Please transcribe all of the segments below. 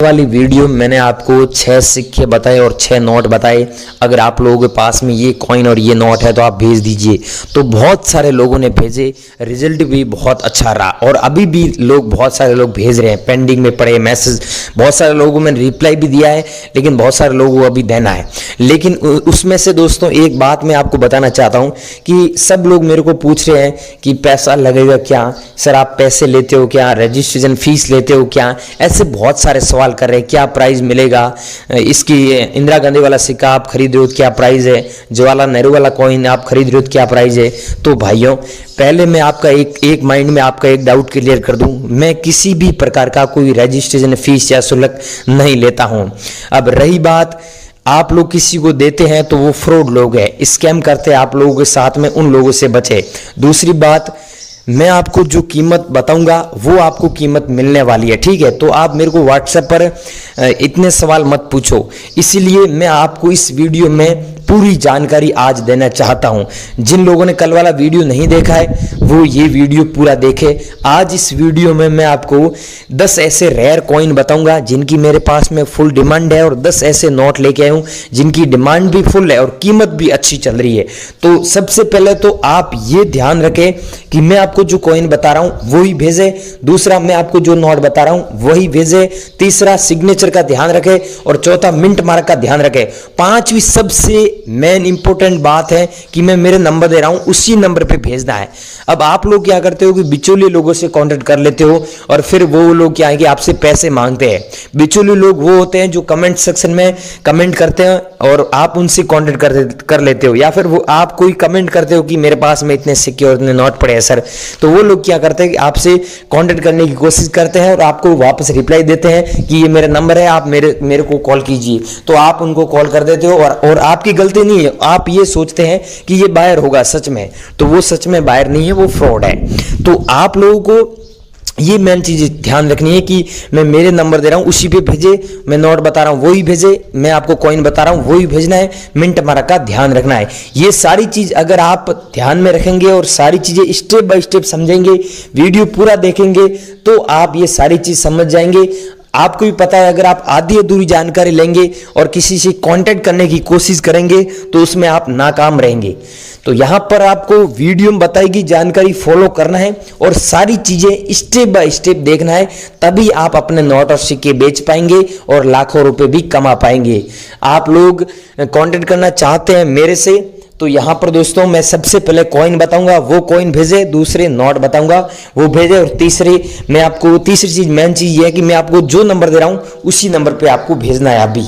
वाली वीडियो में मैंने आपको 6 सिक्के बताए और 6 नोट बताए। अगर आप लोगों के पास में ये कॉइन और ये नोट है तो आप भेज दीजिए। तो बहुत सारे लोगों ने भेजे, रिजल्ट भी बहुत अच्छा रहा और अभी भी बहुत सारे लोग भेज रहे हैं। पेंडिंग में पड़े मैसेज बहुत सारे लोगों में रिप्लाई भी दिया है, लेकिन बहुत सारे लोगों को अभी देना है। लेकिन उसमें से दोस्तों एक बात मैं आपको बताना चाहता हूँ कि सब लोग मेरे को पूछ रहे हैं कि पैसा लगेगा क्या, सर आप पैसे लेते हो क्या, रजिस्ट्रेशन फीस लेते हो क्या, ऐसे बहुत सारे सवाल कर रहे हैं। क्या प्राइस मिलेगा, इसकी इंदिरा गांधी वाला सिक्का आप खरीद रहे हो क्या प्राइस है, जवाहरलाल नेहरू वाला कॉइन आप खरीद रहे हो क्या प्राइस है। तो भाइयों पहले मैं आपका एक माइंड में आपका एक डाउट क्लियर कर दूं, मैं किसी भी प्रकार का कोई रजिस्ट्रेशन फीस या शुल्क नहीं लेता हूं। अब रही बात आप लोग किसी को देते हैं तो वो फ्रॉड लोग हैं, स्कैम करते हैं आप लोगों के साथ में, उन लोगों से बचे। दूसरी बात मैं आपको जो कीमत बताऊंगा वो आपको कीमत मिलने वाली है, ठीक है। तो आप मेरे को व्हाट्सएप पर इतने सवाल मत पूछो, इसीलिए मैं आपको इस वीडियो में पूरी जानकारी आज देना चाहता हूं। जिन लोगों ने कल वाला वीडियो नहीं देखा है वो ये वीडियो पूरा देखे। आज इस वीडियो में मैं आपको 10 ऐसे रेयर कॉइन बताऊंगा जिनकी मेरे पास में फुल डिमांड है और 10 ऐसे नोट लेके आया हूं जिनकी डिमांड भी फुल है और कीमत भी अच्छी चल रही है। तो सबसे पहले तो आप ये ध्यान रखें कि मैं आपको जो कॉइन बता रहा हूं वही भेजे, दूसरा मैं आपको जो नोट बता रहा हूं वही भेजे, तीसरा सिग्नेचर का ध्यान रखें और चौथा मिंट मार्क का ध्यान रखें। पांचवी सबसे मेन इंपॉर्टेंट बात है कि मैं मेरे नंबर दे रहा हूं उसी नंबर पे भेजना है। अब आप लोग क्या करते हो कि बिचौलिए लोगों से कांटेक्ट कर लेते हो और फिर वो लोग क्या है कि आपसे पैसे मांगते हैं। बिचौलिए लोग वो होते हैं जो कमेंट सेक्शन में कमेंट करते हैं और आप उनसे कांटेक्ट कर लेते हो, या फिर वो आप कोई कमेंट करते हो कि मेरे पास में इतने सिक्के और इतने नोट पड़े हैं सर। तो वो लोग क्या करते हैं कि आपसे कांटेक्ट करने की कोशिश करते हैं और आपको वापस रिप्लाई देते हैं कि ये मेरा नंबर है, आप मेरे को कॉल कीजिए। तो आप उनको कॉल कर देते हो और आपकी गलती नहीं है, आप ये सोचते हैं कि ये बायर होगा सच में, तो वो सच में बायर नहीं है, वो फ्रॉड है। तो आप लोगों को ये मेन चीज ध्यान रखनी है कि मैं मेरे नंबर दे रहा हूं उसी पे भेजे, मैं नोट बता रहा हूं वही भेजे, मैं आपको कॉइन बता रहा हूं वही भेजना है, मिनट हमारा का ध्यान रखना है। ये सारी चीज अगर आप ध्यान में रखेंगे और सारी चीजें स्टेप बाय स्टेप समझेंगे, वीडियो पूरा देखेंगे तो आप ये सारी चीज समझ जाएंगे। आपको भी पता है अगर आप आधी अधूरी जानकारी लेंगे और किसी से कांटेक्ट करने की कोशिश करेंगे तो उसमें आप नाकाम रहेंगे। तो यहां पर आपको वीडियो में बताएगी जानकारी फॉलो करना है और सारी चीजें स्टेप बाय स्टेप देखना है, तभी आप अपने नोट और सिक्के बेच पाएंगे और लाखों रुपए भी कमा पाएंगे। आप लोग कांटेक्ट करना चाहते हैं मेरे से तो यहां पर दोस्तों मैं सबसे पहले कॉइन बताऊंगा वो कॉइन भेजे, दूसरे नोट बताऊंगा वो भेजे और तीसरी चीज मेन चीज ये है कि मैं आपको जो नंबर दे रहा हूं उसी नंबर पे आपको भेजना है अभी।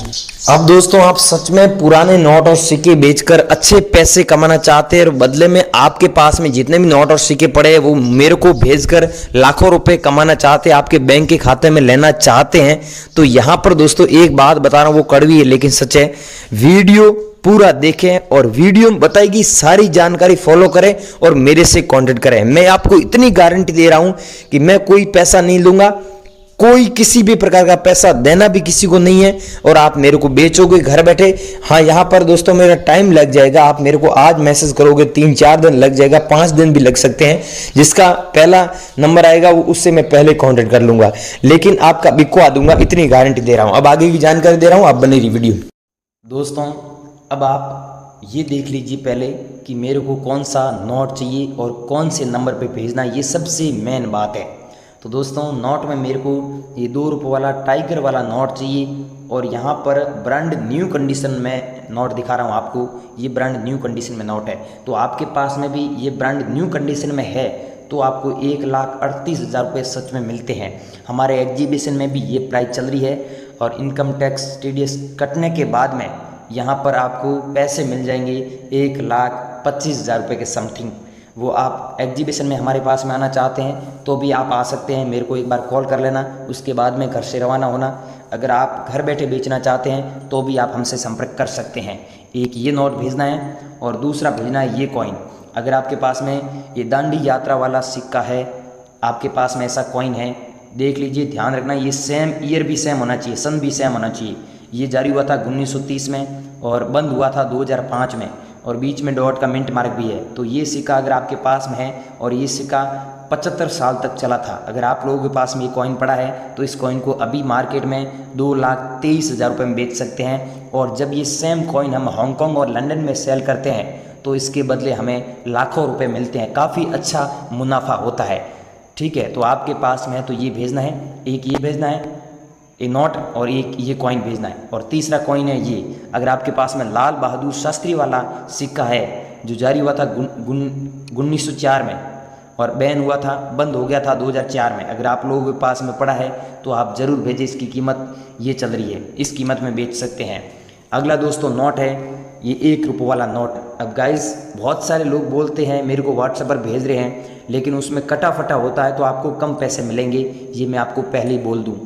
अब दोस्तों आप सच में पुराने नोट और सिक्के बेचकर अच्छे पैसे कमाना चाहते हैं और बदले में आपके पास में जितने भी नोट और सिक्के पड़े हैं वो मेरे को भेजकर लाखों रुपए कमाना चाहते हैं, आपके बैंक के खाते में लेना चाहते हैं, तो यहां पर दोस्तों एक बात बता रहा हूं वो कड़वी है लेकिन सच है। वीडियो पूरा देखें और वीडियो में बताएगी सारी जानकारी फॉलो करें और मेरे से कांटेक्ट करें। मैं आपको इतनी गारंटी दे रहा हूं कि मैं कोई पैसा नहीं लूंगा, कोई किसी भी प्रकार का पैसा देना भी किसी को नहीं है और आप मेरे को बेचोगे घर बैठे। हाँ यहां पर दोस्तों मेरा टाइम लग जाएगा, आप मेरे को आज मैसेज करोगे 3-4 दिन लग जाएगा, 5 दिन भी लग सकते हैं। जिसका पहला नंबर आएगा वो उससे मैं पहले कांटेक्ट कर लूंगा, लेकिन आपका बिकवा दूंगा, इतनी गारंटी दे रहा हूं। अब आगे की जानकारी दे रहा हूं, आप बने रही वीडियो। दोस्तों अब आप ये देख लीजिए पहले कि मेरे को कौन सा नोट चाहिए और कौन से नंबर पे भेजना, ये सबसे मेन बात है। तो दोस्तों नोट में मेरे को ये 2 रुपये वाला टाइगर वाला नोट चाहिए और यहाँ पर ब्रांड न्यू कंडीशन में नोट दिखा रहा हूँ आपको, ये ब्रांड न्यू कंडीशन में नोट है। तो आपके पास में भी ये ब्रांड न्यू कंडीशन में है तो आपको 1,38,000 रुपये सच में मिलते हैं। हमारे एग्जीबिशन में भी ये प्राइस चल रही है और इनकम टैक्स TDS कटने के बाद में यहाँ पर आपको पैसे मिल जाएंगे 1,25,000 रुपये के समथिंग। वो आप एग्जीबिशन में हमारे पास में आना चाहते हैं तो भी आप आ सकते हैं, मेरे को एक बार कॉल कर लेना, उसके बाद में घर से रवाना होना। अगर आप घर बैठे बेचना चाहते हैं तो भी आप हमसे संपर्क कर सकते हैं। एक ये नोट भेजना है और दूसरा भेजना है ये कॉइन। अगर आपके पास में ये दांडी यात्रा वाला सिक्का है, आपके पास में ऐसा कॉइन है, देख लीजिए, ध्यान रखना ये सेम ईयर भी सेम होना चाहिए, सन भी सेम होना चाहिए। ये जारी हुआ था 1930 में और बंद हुआ था 2005 में और बीच में डॉट का मिंट मार्क भी है। तो ये सिक्का अगर आपके पास में है और ये सिक्का 75 साल तक चला था। अगर आप लोगों के पास में ये कॉइन पड़ा है तो इस कॉइन को अभी मार्केट में 2,23,000 रुपये में बेच सकते हैं। और जब ये सेम कॉइन हम हांगकांग और लंदन में सेल करते हैं तो इसके बदले हमें लाखों रुपए मिलते हैं, काफ़ी अच्छा मुनाफा होता है। ठीक है, तो आपके पास में है तो ये भेजना है, एक ये भेजना है ये नोट, और एक ये कॉइन भेजना है। और तीसरा कॉइन है ये, अगर आपके पास में लाल बहादुर शास्त्री वाला सिक्का है जो जारी हुआ था 1904 में और बैन हुआ था, बंद हो गया था 2004 में, अगर आप लोगों के पास में पड़ा है तो आप ज़रूर भेजें। इसकी कीमत ये चल रही है, इस कीमत में बेच सकते हैं। अगला दोस्तों नोट है ये 1 रुपये वाला नोट। अब गाइस बहुत सारे लोग बोलते हैं मेरे को व्हाट्सएप पर भेज रहे हैं, लेकिन उसमें कटा फटा होता है तो आपको कम पैसे मिलेंगे, ये मैं आपको पहले ही बोल दूँ।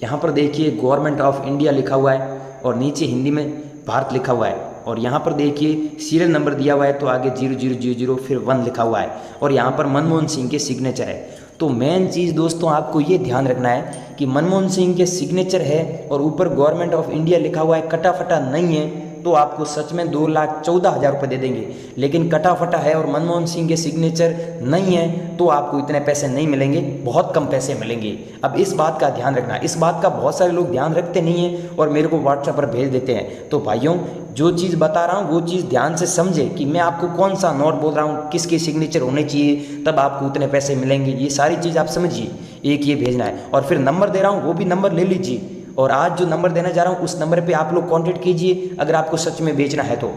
यहाँ पर देखिए गवर्नमेंट ऑफ इंडिया लिखा हुआ है और नीचे हिंदी में भारत लिखा हुआ है, और यहाँ पर देखिए सीरियल नंबर दिया हुआ है तो आगे 0000 फिर 1 लिखा हुआ है, और यहाँ पर मनमोहन सिंह के सिग्नेचर है। तो मेन चीज़ दोस्तों आपको ये ध्यान रखना है कि मनमोहन सिंह के सिग्नेचर है और ऊपर गवर्नमेंट ऑफ इंडिया लिखा हुआ है, कटा फटा नहीं है तो आपको सच में 2,14,000 रुपये दे देंगे। लेकिन कटा फटा है और मनमोहन सिंह के सिग्नेचर नहीं है तो आपको इतने पैसे नहीं मिलेंगे, बहुत कम पैसे मिलेंगे। अब इस बात का ध्यान रखना, इस बात का बहुत सारे लोग ध्यान रखते नहीं हैं और मेरे को व्हाट्सएप पर भेज देते हैं। तो भाइयों जो चीज़ बता रहा हूँ वो चीज़ ध्यान से समझे कि मैं आपको कौन सा नोट बोल रहा हूँ, किसके सिग्नेचर होने चाहिए, तब आपको उतने पैसे मिलेंगे। ये सारी चीज़ आप समझिए, एक ये भेजना है। और फिर नंबर दे रहा हूँ वो भी नंबर ले लीजिए, और आज जो नंबर देना जा रहा हूँ उस नंबर पे आप लोग कांटेक्ट कीजिए अगर आपको सच में बेचना है तो।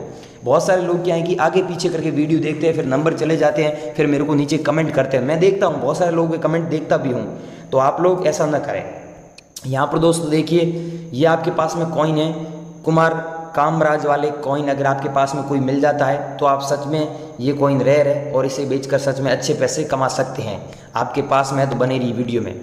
बहुत सारे लोग क्या है कि आगे पीछे करके वीडियो देखते हैं, फिर नंबर चले जाते हैं, फिर मेरे को नीचे कमेंट करते हैं। मैं देखता हूँ, बहुत सारे लोगों के कमेंट देखता भी हूँ, तो आप लोग ऐसा ना करें। यहाँ पर दोस्तों देखिए ये आपके पास में कॉइन है कुमार कामराज वाले कॉइन, अगर आपके पास में कोई मिल जाता है तो आप सच में ये कॉइन रेयर है और इसे बेचकर सच में अच्छे पैसे कमा सकते हैं। आपके पास में है तो बने रही वीडियो में।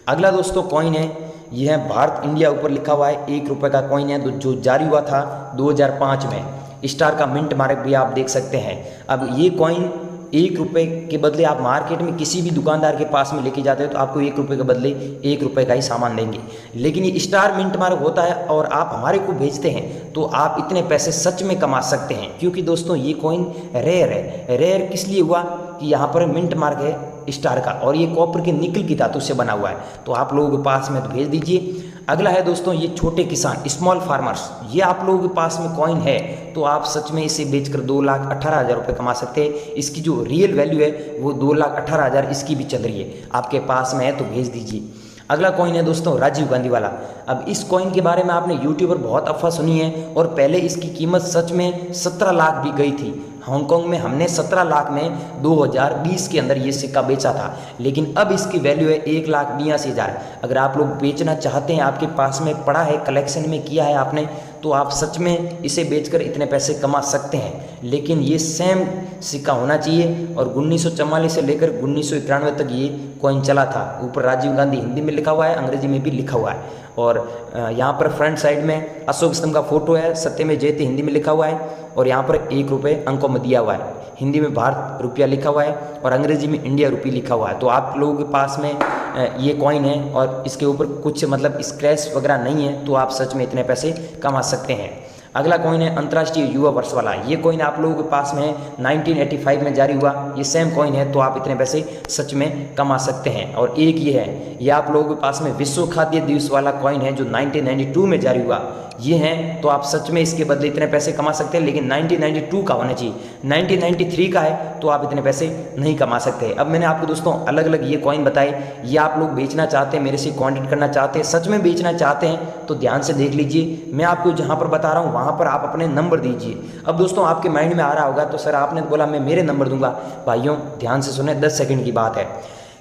अगला दोस्तों कॉइन है, यह है भारत इंडिया, ऊपर लिखा हुआ है 1 रुपये का कॉइन है जो जारी हुआ था 2005 में, स्टार का मिंट मार्क भी आप देख सकते हैं। अब ये कॉइन 1 रुपये के बदले आप मार्केट में किसी भी दुकानदार के पास में लेके जाते हो तो आपको 1 रुपये के बदले 1 रुपये का ही सामान देंगे। लेकिन ये स्टार मिंट मार्क होता है और आप हमारे को भेजते हैं तो आप इतने पैसे सच में कमा सकते हैं, क्योंकि दोस्तों ये कॉइन रेयर है। रेयर किस लिए हुआ कि यहाँ पर मिंट मार्क है स्टार का और ये कॉपर के निकल की धातु से बना हुआ है, तो आप लोगों के पास में तो भेज दीजिए। अगला है दोस्तों ये छोटे किसान स्मॉल फार्मर्स, ये आप लोगों के पास में कॉइन है तो आप सच में इसे बेचकर 2,18,000 रुपये कमा सकते हैं। इसकी जो रियल वैल्यू है वो 2,18,000 इसकी भी चल रही है, आपके पास में है तो भेज दीजिए। अगला कॉइन है दोस्तों राजीव गांधी वाला। अब इस कॉइन के बारे में आपने यूट्यूब पर बहुत अफवाह सुनी है और पहले इसकी कीमत सच में 17 लाख भी गई थी। हांगकांग में हमने 17 लाख में 2020 के अंदर ये सिक्का बेचा था, लेकिन अब इसकी वैल्यू है 1,82,000। अगर आप लोग बेचना चाहते हैं, आपके पास में पड़ा है, कलेक्शन में किया है आपने, तो आप सच में इसे बेचकर इतने पैसे कमा सकते हैं। लेकिन ये सेम सिक्का होना चाहिए और 1944 से लेकर 1991 तक ये कॉइन चला था। ऊपर राजीव गांधी हिंदी में लिखा हुआ है, अंग्रेजी में भी लिखा हुआ है, और यहाँ पर फ्रंट साइड में अशोक स्तंभ का फोटो है, सत्यमेव जयते हिंदी में लिखा हुआ है, और यहाँ पर 1 रुपये अंकों में दिया हुआ है। हिंदी में भारत रुपया लिखा हुआ है और अंग्रेजी में इंडिया रुपी लिखा हुआ है। तो आप लोगों के पास में ये कॉइन है और इसके ऊपर कुछ मतलब स्क्रैच वगैरह नहीं है, तो आप सच में इतने पैसे कमा सकते हैं। अगला कॉइन है अंतर्राष्ट्रीय युवा वर्ष वाला। ये कॉइन आप लोगों के पास में 1985 में जारी हुआ, ये सेम कॉइन है तो आप इतने पैसे सच में कमा सकते हैं। और एक ये है, ये आप लोगों के पास में विश्व खाद्य दिवस वाला कॉइन है जो 1992 में जारी हुआ, ये है तो आप सच में इसके बदले इतने पैसे कमा सकते हैं, लेकिन 1992 का होना चाहिए। 1993 का है तो आप इतने पैसे नहीं कमा सकते। अब मैंने आपको दोस्तों अलग अलग ये कॉइन बताए, ये आप लोग बेचना चाहते हैं, मेरे से कॉन्टेक्ट करना चाहते हैं, सच में बेचना चाहते हैं तो ध्यान से देख लीजिए। मैं आपको जहाँ पर बता रहा हूँ वहाँ पर आप अपने नंबर दीजिए। अब दोस्तों आपके माइंड में आ रहा होगा तो सर आपने बोला मैं मेरे नंबर दूंगा। भाइयों ध्यान से सुने, 10 सेकंड की बात है।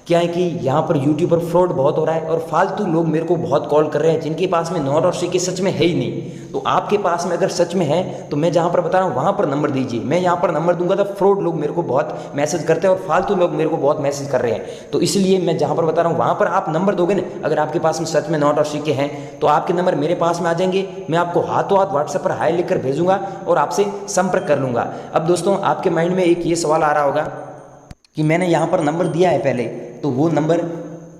क्या है कि यहाँ पर यूट्यूब पर फ्रॉड बहुत हो रहा है और फालतू लोग मेरे को बहुत कॉल कर रहे हैं जिनके पास में नोट और सिक्के सच में है ही नहीं। तो आपके पास में अगर सच में है तो मैं जहाँ पर बता रहा हूँ वहाँ पर नंबर दीजिए। मैं यहाँ पर नंबर दूंगा तो फ्रॉड लोग मेरे को बहुत मैसेज करते हैं और फालतू लोग मेरे को बहुत मैसेज कर रहे हैं। तो इसलिए मैं जहाँ पर बता रहा हूँ वहाँ पर आप नंबर दोगे ना, अगर आपके पास में सच में नोट और सिक्के हैं तो आपके नंबर मेरे पास में आ जाएंगे। मैं आपको हाथों हाथ व्हाट्सएप पर हाय लिखकर भेजूंगा और आपसे संपर्क कर लूँगा। अब दोस्तों आपके माइंड में एक ये सवाल आ रहा होगा कि मैंने यहाँ पर नंबर दिया है पहले, तो वो नंबर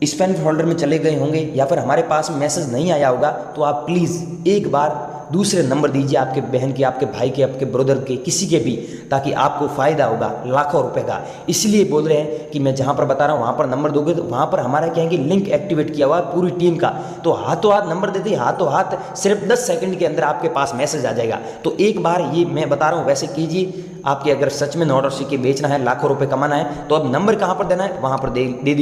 स्पैम फोल्डर में चले गए होंगे या फिर हमारे पास मैसेज नहीं आया होगा। तो आप प्लीज़ एक बार दूसरे नंबर दीजिए आपके बहन के, आपके भाई के, आपके ब्रदर के, किसी के भी, ताकि आपको फ़ायदा होगा लाखों रुपए का। इसलिए बोल रहे हैं कि मैं जहाँ पर बता रहा हूँ वहाँ पर नंबर दोगे तो वहाँ पर हमारा क्या है कि लिंक एक्टिवेट किया हुआ है पूरी टीम का, तो हाथों हाथ नंबर देते, हाथों हाथ सिर्फ 10 सेकंड के अंदर आपके पास मैसेज आ जाएगा। तो एक बार ये मैं बता रहा हूँ वैसे कीजिए। आपके अगर सच में नोट और सिक्के बेचना है, लाखों रुपए कमाना है, तो अब नंबर कहाँ पर देना है, वहाँ पर दे दीजिए।